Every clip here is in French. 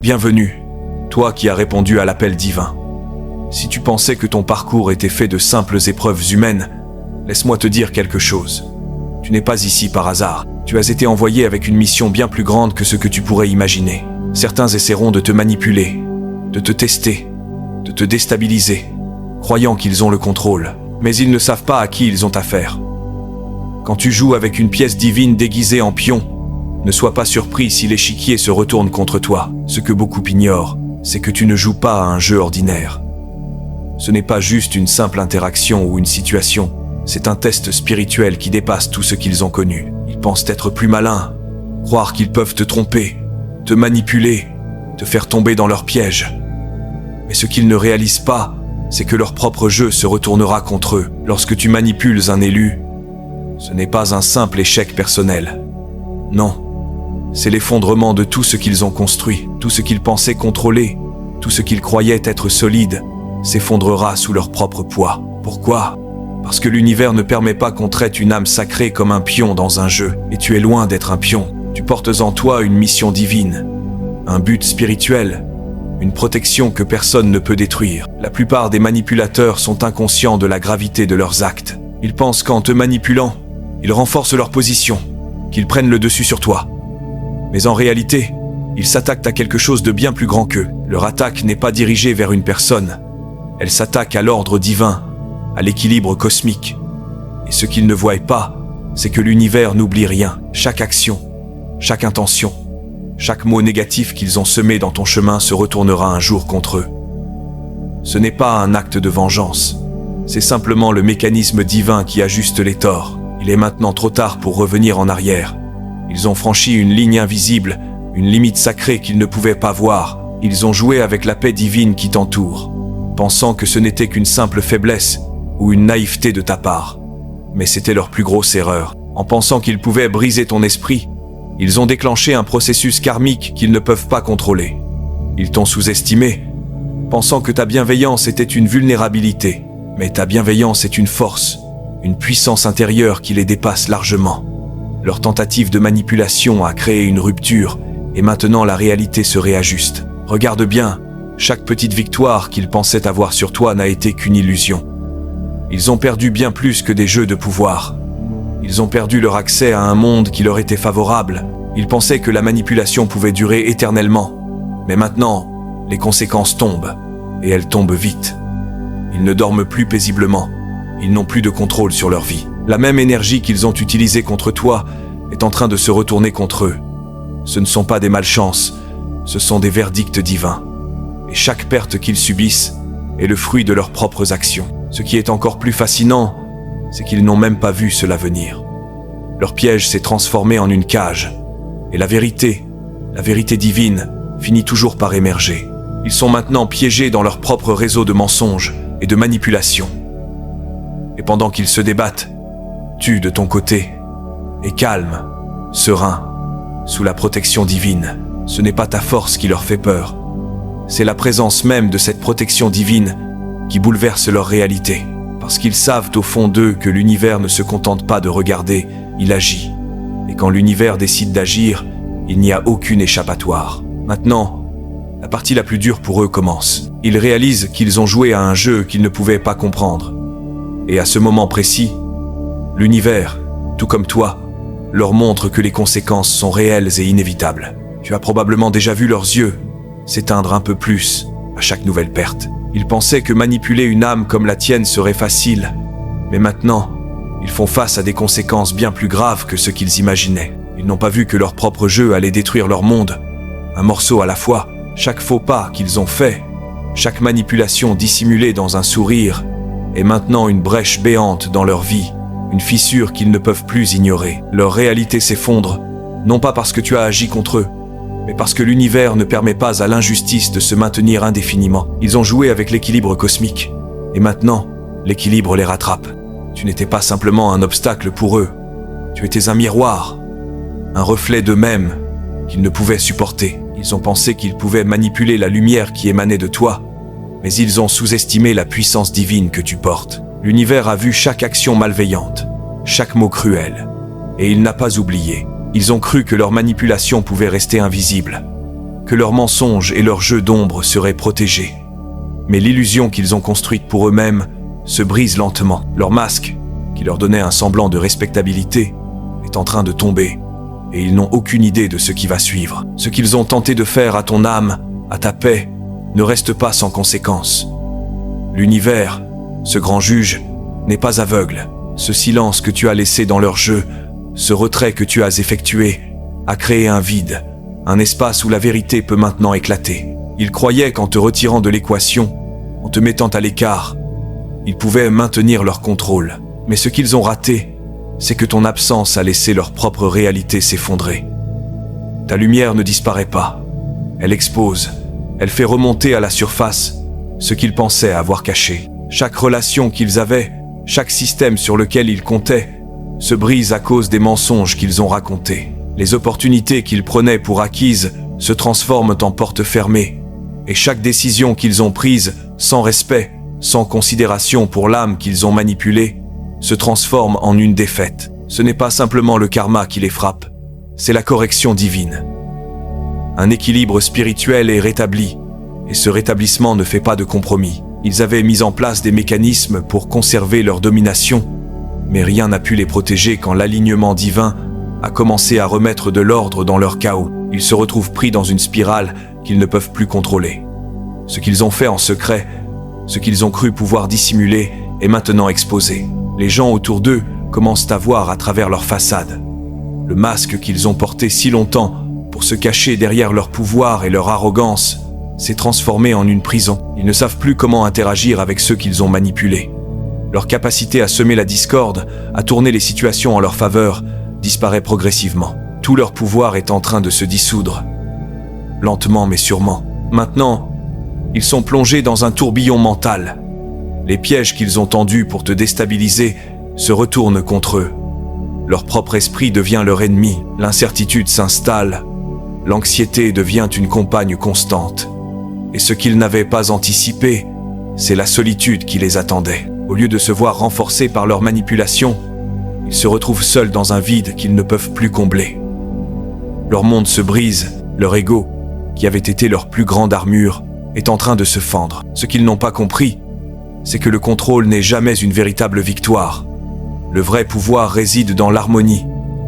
Bienvenue, toi qui as répondu à l'appel divin. Si tu pensais que ton parcours était fait de simples épreuves humaines, laisse-moi te dire quelque chose. Tu n'es pas ici par hasard. Tu as été envoyé avec une mission bien plus grande que ce que tu pourrais imaginer. Certains essaieront de te manipuler, de te tester, de te déstabiliser, croyant qu'ils ont le contrôle, mais ils ne savent pas à qui ils ont affaire. Quand tu joues avec une pièce divine déguisée en pion, ne sois pas surpris si l'échiquier se retourne contre toi. Ce que beaucoup ignorent, c'est que tu ne joues pas à un jeu ordinaire. Ce n'est pas juste une simple interaction ou une situation, c'est un test spirituel qui dépasse tout ce qu'ils ont connu. Ils pensent être plus malins, croire qu'ils peuvent te tromper, te manipuler, te faire tomber dans leur piège. Mais ce qu'ils ne réalisent pas, c'est que leur propre jeu se retournera contre eux. Lorsque tu manipules un élu, ce n'est pas un simple échec personnel. Non. C'est l'effondrement de tout ce qu'ils ont construit, tout ce qu'ils pensaient contrôler, tout ce qu'ils croyaient être solide, s'effondrera sous leur propre poids. Pourquoi ? Parce que l'univers ne permet pas qu'on traite une âme sacrée comme un pion dans un jeu, et tu es loin d'être un pion. Tu portes en toi une mission divine, un but spirituel, une protection que personne ne peut détruire. La plupart des manipulateurs sont inconscients de la gravité de leurs actes. Ils pensent qu'en te manipulant, ils renforcent leur position, qu'ils prennent le dessus sur toi. Mais en réalité, ils s'attaquent à quelque chose de bien plus grand qu'eux. Leur attaque n'est pas dirigée vers une personne. Elle s'attaque à l'ordre divin, à l'équilibre cosmique. Et ce qu'ils ne voient pas, c'est que l'univers n'oublie rien. Chaque action, chaque intention, chaque mot négatif qu'ils ont semé dans ton chemin se retournera un jour contre eux. Ce n'est pas un acte de vengeance. C'est simplement le mécanisme divin qui ajuste les torts. Il est maintenant trop tard pour revenir en arrière. Ils ont franchi une ligne invisible, une limite sacrée qu'ils ne pouvaient pas voir. Ils ont joué avec la paix divine qui t'entoure, pensant que ce n'était qu'une simple faiblesse ou une naïveté de ta part. Mais c'était leur plus grosse erreur. En pensant qu'ils pouvaient briser ton esprit, ils ont déclenché un processus karmique qu'ils ne peuvent pas contrôler. Ils t'ont sous-estimé, pensant que ta bienveillance était une vulnérabilité. Mais ta bienveillance est une force, une puissance intérieure qui les dépasse largement. Leur tentative de manipulation a créé une rupture, et maintenant la réalité se réajuste. Regarde bien, chaque petite victoire qu'ils pensaient avoir sur toi n'a été qu'une illusion. Ils ont perdu bien plus que des jeux de pouvoir. Ils ont perdu leur accès à un monde qui leur était favorable. Ils pensaient que la manipulation pouvait durer éternellement. Mais maintenant, les conséquences tombent, et elles tombent vite. Ils ne dorment plus paisiblement. Ils n'ont plus de contrôle sur leur vie. La même énergie qu'ils ont utilisée contre toi est en train de se retourner contre eux. Ce ne sont pas des malchances, ce sont des verdicts divins. Et chaque perte qu'ils subissent est le fruit de leurs propres actions. Ce qui est encore plus fascinant, c'est qu'ils n'ont même pas vu cela venir. Leur piège s'est transformé en une cage. Et la vérité divine, finit toujours par émerger. Ils sont maintenant piégés dans leur propre réseau de mensonges et de manipulations. Et pendant qu'ils se débattent, tu, de ton côté, es calme, serein, sous la protection divine. Ce n'est pas ta force qui leur fait peur. C'est la présence même de cette protection divine qui bouleverse leur réalité. Parce qu'ils savent au fond d'eux que l'univers ne se contente pas de regarder, il agit. Et quand l'univers décide d'agir, il n'y a aucune échappatoire. Maintenant, la partie la plus dure pour eux commence. Ils réalisent qu'ils ont joué à un jeu qu'ils ne pouvaient pas comprendre. Et à ce moment précis, l'univers, tout comme toi, leur montre que les conséquences sont réelles et inévitables. Tu as probablement déjà vu leurs yeux s'éteindre un peu plus à chaque nouvelle perte. Ils pensaient que manipuler une âme comme la tienne serait facile, mais maintenant, ils font face à des conséquences bien plus graves que ce qu'ils imaginaient. Ils n'ont pas vu que leur propre jeu allait détruire leur monde, un morceau à la fois. Chaque faux pas qu'ils ont fait, chaque manipulation dissimulée dans un sourire, est maintenant une brèche béante dans leur vie, une fissure qu'ils ne peuvent plus ignorer. Leur réalité s'effondre, non pas parce que tu as agi contre eux, mais parce que l'univers ne permet pas à l'injustice de se maintenir indéfiniment. Ils ont joué avec l'équilibre cosmique, et maintenant, l'équilibre les rattrape. Tu n'étais pas simplement un obstacle pour eux, tu étais un miroir, un reflet d'eux-mêmes qu'ils ne pouvaient supporter. Ils ont pensé qu'ils pouvaient manipuler la lumière qui émanait de toi, mais ils ont sous-estimé la puissance divine que tu portes. L'univers a vu chaque action malveillante, chaque mot cruel, et il n'a pas oublié. Ils ont cru que leur manipulation pouvait rester invisible, que leurs mensonges et leurs jeux d'ombre seraient protégés. Mais l'illusion qu'ils ont construite pour eux-mêmes se brise lentement. Leur masque, qui leur donnait un semblant de respectabilité, est en train de tomber, et ils n'ont aucune idée de ce qui va suivre. Ce qu'ils ont tenté de faire à ton âme, à ta paix, ne reste pas sans conséquence. L'univers, ce grand juge, n'est pas aveugle. Ce silence que tu as laissé dans leur jeu, ce retrait que tu as effectué, a créé un vide, un espace où la vérité peut maintenant éclater. Ils croyaient qu'en te retirant de l'équation, en te mettant à l'écart, ils pouvaient maintenir leur contrôle. Mais ce qu'ils ont raté, c'est que ton absence a laissé leur propre réalité s'effondrer. Ta lumière ne disparaît pas. Elle expose, elle fait remonter à la surface ce qu'ils pensaient avoir caché. Chaque relation qu'ils avaient, chaque système sur lequel ils comptaient, se brise à cause des mensonges qu'ils ont racontés. Les opportunités qu'ils prenaient pour acquises se transforment en portes fermées, et chaque décision qu'ils ont prise, sans respect, sans considération pour l'âme qu'ils ont manipulée, se transforme en une défaite. Ce n'est pas simplement le karma qui les frappe, c'est la correction divine. Un équilibre spirituel est rétabli, et ce rétablissement ne fait pas de compromis. Ils avaient mis en place des mécanismes pour conserver leur domination, mais rien n'a pu les protéger quand l'alignement divin a commencé à remettre de l'ordre dans leur chaos. Ils se retrouvent pris dans une spirale qu'ils ne peuvent plus contrôler. Ce qu'ils ont fait en secret, ce qu'ils ont cru pouvoir dissimuler, est maintenant exposé. Les gens autour d'eux commencent à voir à travers leur façade. Le masque qu'ils ont porté si longtemps pour se cacher derrière leur pouvoir et leur arrogance s'est transformé en une prison. Ils ne savent plus comment interagir avec ceux qu'ils ont manipulés. Leur capacité à semer la discorde, à tourner les situations en leur faveur, disparaît progressivement. Tout leur pouvoir est en train de se dissoudre. Lentement mais sûrement. Maintenant, ils sont plongés dans un tourbillon mental. Les pièges qu'ils ont tendus pour te déstabiliser se retournent contre eux. Leur propre esprit devient leur ennemi. L'incertitude s'installe. L'anxiété devient une compagne constante. Et ce qu'ils n'avaient pas anticipé, c'est la solitude qui les attendait. Au lieu de se voir renforcés par leur manipulation, ils se retrouvent seuls dans un vide qu'ils ne peuvent plus combler. Leur monde se brise, leur ego, qui avait été leur plus grande armure, est en train de se fendre. Ce qu'ils n'ont pas compris, c'est que le contrôle n'est jamais une véritable victoire. Le vrai pouvoir réside dans l'harmonie,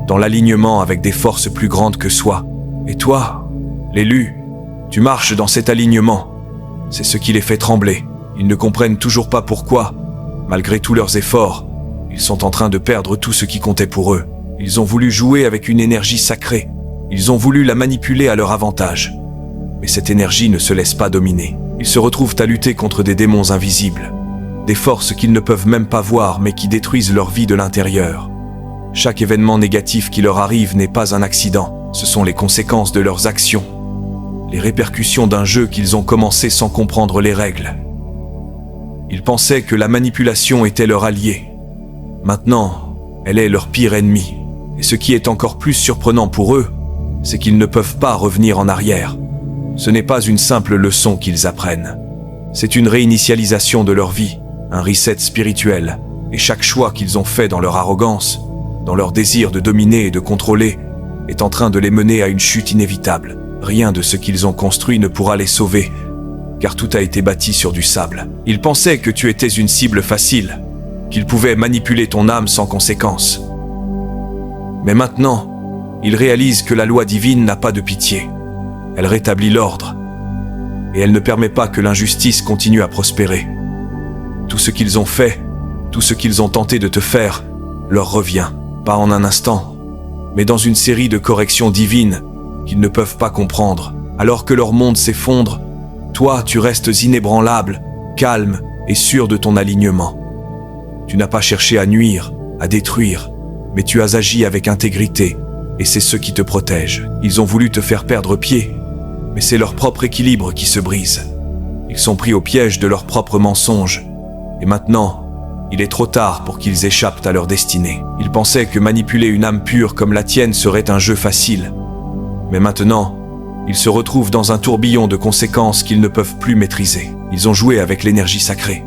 dans l'alignement avec des forces plus grandes que soi. Et toi, l'élu, tu marches dans cet alignement. C'est ce qui les fait trembler. Ils ne comprennent toujours pas pourquoi, malgré tous leurs efforts, ils sont en train de perdre tout ce qui comptait pour eux. Ils ont voulu jouer avec une énergie sacrée. Ils ont voulu la manipuler à leur avantage. Mais cette énergie ne se laisse pas dominer. Ils se retrouvent à lutter contre des démons invisibles. Des forces qu'ils ne peuvent même pas voir mais qui détruisent leur vie de l'intérieur. Chaque événement négatif qui leur arrive n'est pas un accident. Ce sont les conséquences de leurs actions. Les répercussions d'un jeu qu'ils ont commencé sans comprendre les règles. Ils pensaient que la manipulation était leur allié. Maintenant, elle est leur pire ennemi. Et ce qui est encore plus surprenant pour eux, c'est qu'ils ne peuvent pas revenir en arrière. Ce n'est pas une simple leçon qu'ils apprennent. C'est une réinitialisation de leur vie, un reset spirituel. Et chaque choix qu'ils ont fait dans leur arrogance, dans leur désir de dominer et de contrôler, est en train de les mener à une chute inévitable. Rien de ce qu'ils ont construit ne pourra les sauver, car tout a été bâti sur du sable. Ils pensaient que tu étais une cible facile, qu'ils pouvaient manipuler ton âme sans conséquence. Mais maintenant, ils réalisent que la loi divine n'a pas de pitié. Elle rétablit l'ordre, et elle ne permet pas que l'injustice continue à prospérer. Tout ce qu'ils ont fait, tout ce qu'ils ont tenté de te faire, leur revient, pas en un instant, mais dans une série de corrections divines qu'ils ne peuvent pas comprendre. Alors que leur monde s'effondre, toi, tu restes inébranlable, calme et sûr de ton alignement. Tu n'as pas cherché à nuire, à détruire, mais tu as agi avec intégrité, et c'est ce qui te protège. Ils ont voulu te faire perdre pied, mais c'est leur propre équilibre qui se brise. Ils sont pris au piège de leurs propres mensonges, et maintenant, il est trop tard pour qu'ils échappent à leur destinée. Ils pensaient que manipuler une âme pure comme la tienne serait un jeu facile. Mais maintenant, ils se retrouvent dans un tourbillon de conséquences qu'ils ne peuvent plus maîtriser. Ils ont joué avec l'énergie sacrée,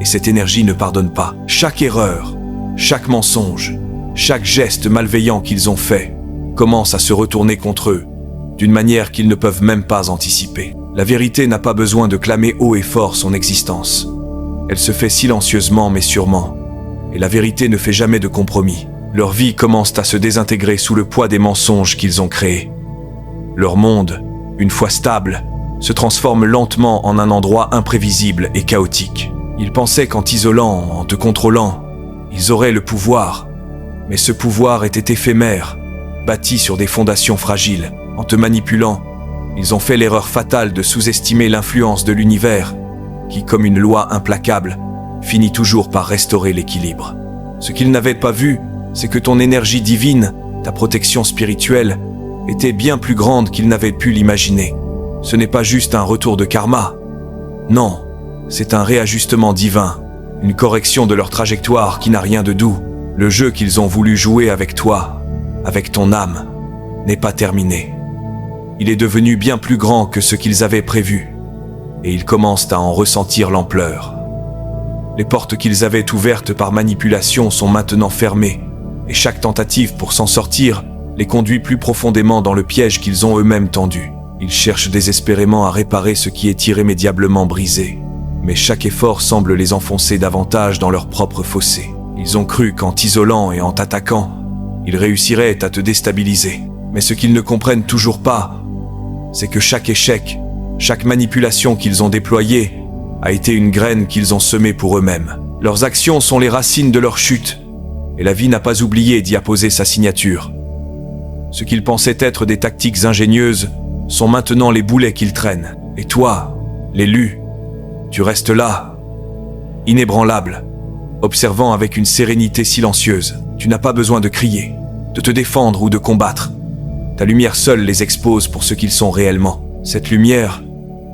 et cette énergie ne pardonne pas. Chaque erreur, chaque mensonge, chaque geste malveillant qu'ils ont fait commence à se retourner contre eux, d'une manière qu'ils ne peuvent même pas anticiper. La vérité n'a pas besoin de clamer haut et fort son existence. Elle se fait silencieusement mais sûrement. Et la vérité ne fait jamais de compromis. Leur vie commence à se désintégrer sous le poids des mensonges qu'ils ont créés. Leur monde, une fois stable, se transforme lentement en un endroit imprévisible et chaotique. Ils pensaient qu'en t'isolant, en te contrôlant, ils auraient le pouvoir. Mais ce pouvoir était éphémère, bâti sur des fondations fragiles. En te manipulant, ils ont fait l'erreur fatale de sous-estimer l'influence de l'univers, qui, comme une loi implacable, finit toujours par restaurer l'équilibre. Ce qu'ils n'avaient pas vu, c'est que ton énergie divine, ta protection spirituelle, était bien plus grande qu'ils n'avaient pu l'imaginer. Ce n'est pas juste un retour de karma. Non, c'est un réajustement divin, une correction de leur trajectoire qui n'a rien de doux. Le jeu qu'ils ont voulu jouer avec toi, avec ton âme, n'est pas terminé. Il est devenu bien plus grand que ce qu'ils avaient prévu, et ils commencent à en ressentir l'ampleur. Les portes qu'ils avaient ouvertes par manipulation sont maintenant fermées, et chaque tentative pour s'en sortir les conduit plus profondément dans le piège qu'ils ont eux-mêmes tendu. Ils cherchent désespérément à réparer ce qui est irrémédiablement brisé, mais chaque effort semble les enfoncer davantage dans leur propre fossé. Ils ont cru qu'en t'isolant et en t'attaquant, ils réussiraient à te déstabiliser. Mais ce qu'ils ne comprennent toujours pas, c'est que chaque échec, chaque manipulation qu'ils ont déployée, a été une graine qu'ils ont semée pour eux-mêmes. Leurs actions sont les racines de leur chute, et la vie n'a pas oublié d'y apposer sa signature. Ce qu'ils pensaient être des tactiques ingénieuses sont maintenant les boulets qu'ils traînent. Et toi, l'élu, tu restes là, inébranlable, observant avec une sérénité silencieuse. Tu n'as pas besoin de crier, de te défendre ou de combattre. Ta lumière seule les expose pour ce qu'ils sont réellement. Cette lumière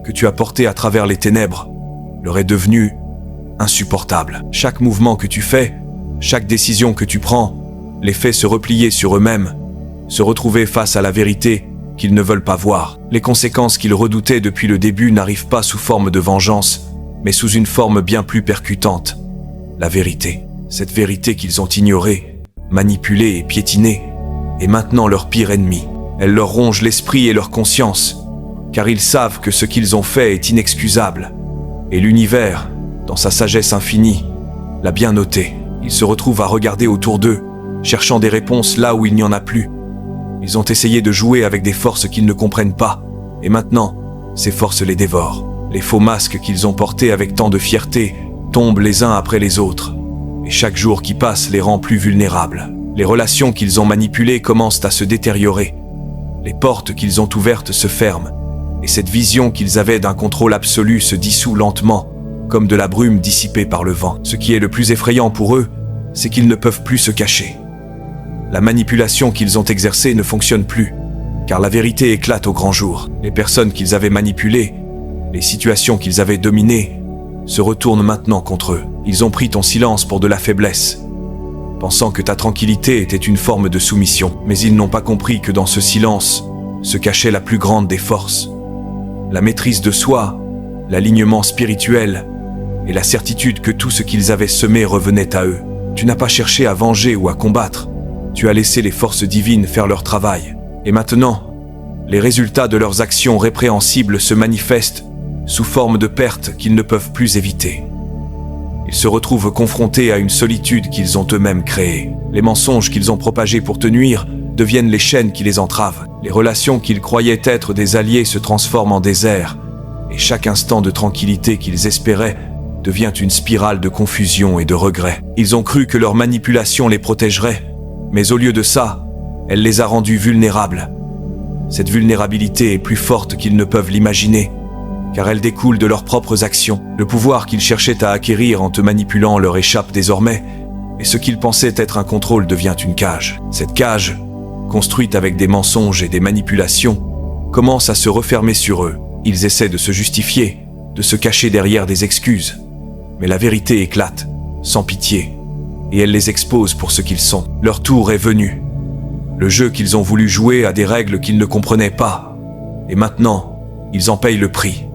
que tu as portée à travers les ténèbres leur est devenue insupportable. Chaque mouvement que tu fais, chaque décision que tu prends, les fait se replier sur eux-mêmes, se retrouver face à la vérité qu'ils ne veulent pas voir. Les conséquences qu'ils redoutaient depuis le début n'arrivent pas sous forme de vengeance, mais sous une forme bien plus percutante. La vérité. Cette vérité qu'ils ont ignorée, manipulée et piétinée, est maintenant leur pire ennemi. Elle leur ronge l'esprit et leur conscience, car ils savent que ce qu'ils ont fait est inexcusable. Et l'univers, dans sa sagesse infinie, l'a bien noté. Ils se retrouvent à regarder autour d'eux, cherchant des réponses là où il n'y en a plus. Ils ont essayé de jouer avec des forces qu'ils ne comprennent pas, et maintenant, ces forces les dévorent. Les faux masques qu'ils ont portés avec tant de fierté tombent les uns après les autres, et chaque jour qui passe les rend plus vulnérables. Les relations qu'ils ont manipulées commencent à se détériorer. Les portes qu'ils ont ouvertes se ferment, et cette vision qu'ils avaient d'un contrôle absolu se dissout lentement, comme de la brume dissipée par le vent. Ce qui est le plus effrayant pour eux, c'est qu'ils ne peuvent plus se cacher. La manipulation qu'ils ont exercée ne fonctionne plus, car la vérité éclate au grand jour. Les personnes qu'ils avaient manipulées, les situations qu'ils avaient dominées, se retournent maintenant contre eux. Ils ont pris ton silence pour de la faiblesse, pensant que ta tranquillité était une forme de soumission. Mais ils n'ont pas compris que dans ce silence se cachait la plus grande des forces. La maîtrise de soi, l'alignement spirituel et la certitude que tout ce qu'ils avaient semé revenait à eux. Tu n'as pas cherché à venger ou à combattre. Tu as laissé les forces divines faire leur travail. Et maintenant, les résultats de leurs actions répréhensibles se manifestent sous forme de pertes qu'ils ne peuvent plus éviter. Ils se retrouvent confrontés à une solitude qu'ils ont eux-mêmes créée. Les mensonges qu'ils ont propagés pour te nuire deviennent les chaînes qui les entravent. Les relations qu'ils croyaient être des alliés se transforment en déserts, et chaque instant de tranquillité qu'ils espéraient devient une spirale de confusion et de regret. Ils ont cru que leur manipulation les protégerait, mais au lieu de ça, elle les a rendus vulnérables. Cette vulnérabilité est plus forte qu'ils ne peuvent l'imaginer, car elle découle de leurs propres actions. Le pouvoir qu'ils cherchaient à acquérir en te manipulant leur échappe désormais, et ce qu'ils pensaient être un contrôle devient une cage. Cette cage, construite avec des mensonges et des manipulations, commence à se refermer sur eux. Ils essaient de se justifier, de se cacher derrière des excuses, mais la vérité éclate, sans pitié, et elle les expose pour ce qu'ils sont. Leur tour est venu. Le jeu qu'ils ont voulu jouer a des règles qu'ils ne comprenaient pas, et maintenant, ils en payent le prix.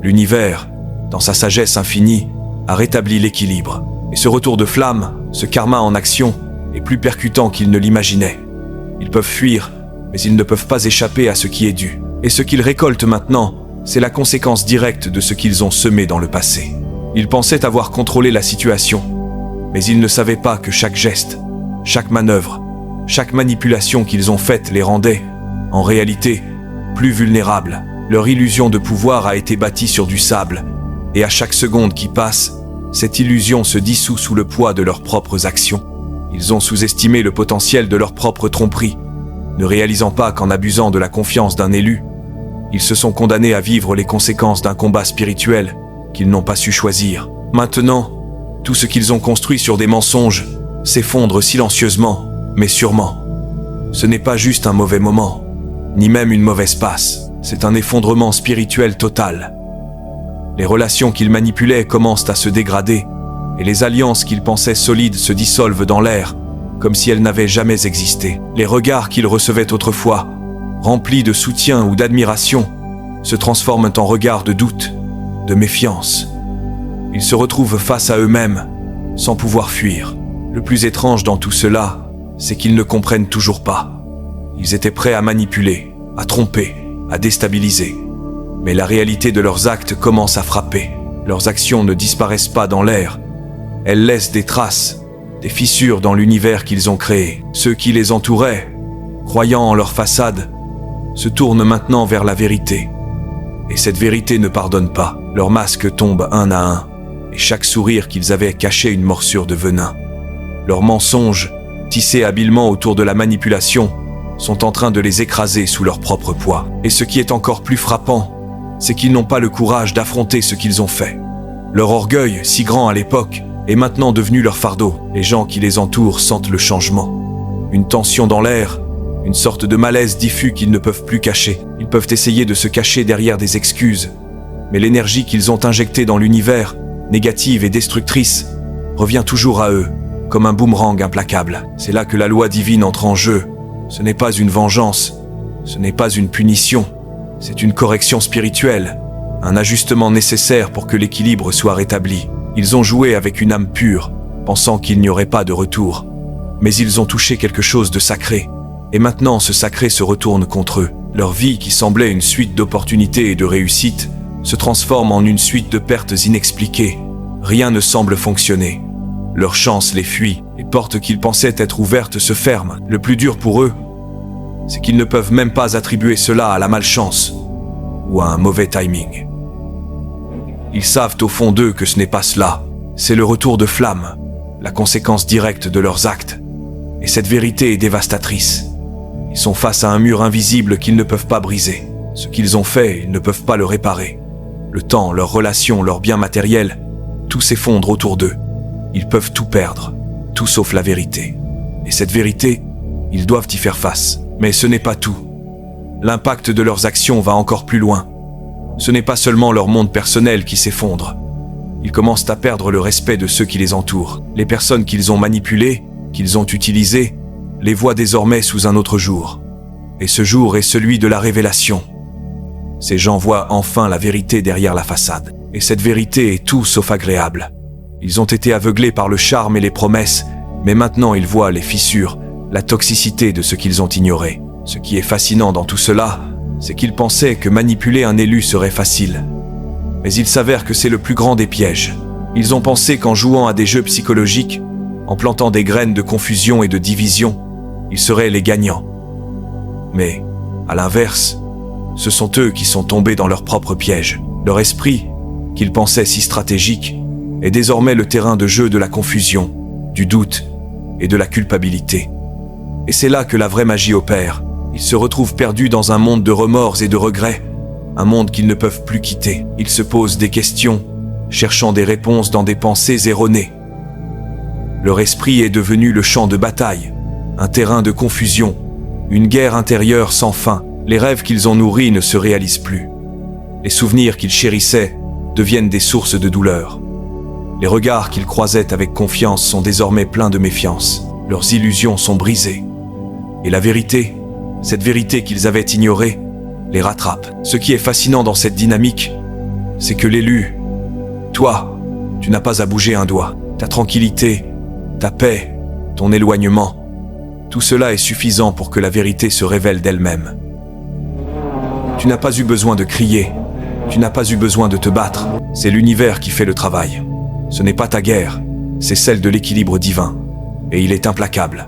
L'univers, dans sa sagesse infinie, a rétabli l'équilibre. Et ce retour de flamme, ce karma en action, est plus percutant qu'ils ne l'imaginaient. Ils peuvent fuir, mais ils ne peuvent pas échapper à ce qui est dû. Et ce qu'ils récoltent maintenant, c'est la conséquence directe de ce qu'ils ont semé dans le passé. Ils pensaient avoir contrôlé la situation, mais ils ne savaient pas que chaque geste, chaque manœuvre, chaque manipulation qu'ils ont faite les rendait, en réalité, plus vulnérables. Leur illusion de pouvoir a été bâtie sur du sable, et à chaque seconde qui passe, cette illusion se dissout sous le poids de leurs propres actions. Ils ont sous-estimé le potentiel de leur propre tromperie, ne réalisant pas qu'en abusant de la confiance d'un élu, ils se sont condamnés à vivre les conséquences d'un combat spirituel qu'ils n'ont pas su choisir. Maintenant, tout ce qu'ils ont construit sur des mensonges s'effondre silencieusement, mais sûrement. Ce n'est pas juste un mauvais moment, ni même une mauvaise passe, c'est un effondrement spirituel total. Les relations qu'ils manipulaient commencent à se dégrader, et les alliances qu'ils pensaient solides se dissolvent dans l'air, comme si elles n'avaient jamais existé. Les regards qu'ils recevaient autrefois, remplis de soutien ou d'admiration, se transforment en regards de doute, de méfiance. Ils se retrouvent face à eux-mêmes, sans pouvoir fuir. Le plus étrange dans tout cela, c'est qu'ils ne comprennent toujours pas. Ils étaient prêts à manipuler, à tromper, à déstabiliser. Mais la réalité de leurs actes commence à frapper. Leurs actions ne disparaissent pas dans l'air. Elles laissent des traces, des fissures dans l'univers qu'ils ont créé. Ceux qui les entouraient, croyant en leur façade, se tournent maintenant vers la vérité. Et cette vérité ne pardonne pas. Leurs masques tombent un à un, et chaque sourire qu'ils avaient cachait une morsure de venin. Leurs mensonges, tissés habilement autour de la manipulation, sont en train de les écraser sous leur propre poids. Et ce qui est encore plus frappant, c'est qu'ils n'ont pas le courage d'affronter ce qu'ils ont fait. Leur orgueil, si grand à l'époque, est maintenant devenu leur fardeau. Les gens qui les entourent sentent le changement. Une tension dans l'air, une sorte de malaise diffus qu'ils ne peuvent plus cacher. Ils peuvent essayer de se cacher derrière des excuses, mais l'énergie qu'ils ont injectée dans l'univers, négative et destructrice, revient toujours à eux, comme un boomerang implacable. C'est là que la loi divine entre en jeu. Ce n'est pas une vengeance, ce n'est pas une punition, c'est une correction spirituelle, un ajustement nécessaire pour que l'équilibre soit rétabli. Ils ont joué avec une âme pure, pensant qu'il n'y aurait pas de retour. Mais ils ont touché quelque chose de sacré, et maintenant ce sacré se retourne contre eux. Leur vie, qui semblait une suite d'opportunités et de réussites, se transforme en une suite de pertes inexpliquées. Rien ne semble fonctionner. Leur chance les fuit, les portes qu'ils pensaient être ouvertes se ferment. Le plus dur pour eux, c'est qu'ils ne peuvent même pas attribuer cela à la malchance ou à un mauvais timing. Ils savent au fond d'eux que ce n'est pas cela. C'est le retour de flamme, la conséquence directe de leurs actes. Et cette vérité est dévastatrice. Ils sont face à un mur invisible qu'ils ne peuvent pas briser. Ce qu'ils ont fait, ils ne peuvent pas le réparer. Le temps, leurs relations, leurs biens matériels, tout s'effondre autour d'eux. Ils peuvent tout perdre, tout sauf la vérité. Et cette vérité, ils doivent y faire face. Mais ce n'est pas tout. L'impact de leurs actions va encore plus loin. Ce n'est pas seulement leur monde personnel qui s'effondre. Ils commencent à perdre le respect de ceux qui les entourent. Les personnes qu'ils ont manipulées, qu'ils ont utilisées, les voient désormais sous un autre jour. Et ce jour est celui de la révélation. Ces gens voient enfin la vérité derrière la façade. Et cette vérité est tout sauf agréable. Ils ont été aveuglés par le charme et les promesses, mais maintenant ils voient les fissures, la toxicité de ce qu'ils ont ignoré. Ce qui est fascinant dans tout cela, c'est qu'ils pensaient que manipuler un élu serait facile. Mais il s'avère que c'est le plus grand des pièges. Ils ont pensé qu'en jouant à des jeux psychologiques, en plantant des graines de confusion et de division, ils seraient les gagnants. Mais, à l'inverse, ce sont eux qui sont tombés dans leur propre piège. Leur esprit, qu'ils pensaient si stratégique, est désormais le terrain de jeu de la confusion, du doute et de la culpabilité. Et c'est là que la vraie magie opère. Ils se retrouvent perdus dans un monde de remords et de regrets, un monde qu'ils ne peuvent plus quitter. Ils se posent des questions, cherchant des réponses dans des pensées erronées. Leur esprit est devenu le champ de bataille, un terrain de confusion, une guerre intérieure sans fin. Les rêves qu'ils ont nourris ne se réalisent plus. Les souvenirs qu'ils chérissaient deviennent des sources de douleur. Les regards qu'ils croisaient avec confiance sont désormais pleins de méfiance. Leurs illusions sont brisées. Et la vérité, cette vérité qu'ils avaient ignorée, les rattrape. Ce qui est fascinant dans cette dynamique, c'est que l'élu, toi, tu n'as pas à bouger un doigt. Ta tranquillité, ta paix, ton éloignement, Tout cela est suffisant pour que la vérité se révèle d'elle-même. Tu n'as pas eu besoin de crier, tu n'as pas eu besoin de te battre. C'est l'univers qui fait le travail. Ce n'est pas ta guerre, c'est celle de l'équilibre divin. Et il est implacable.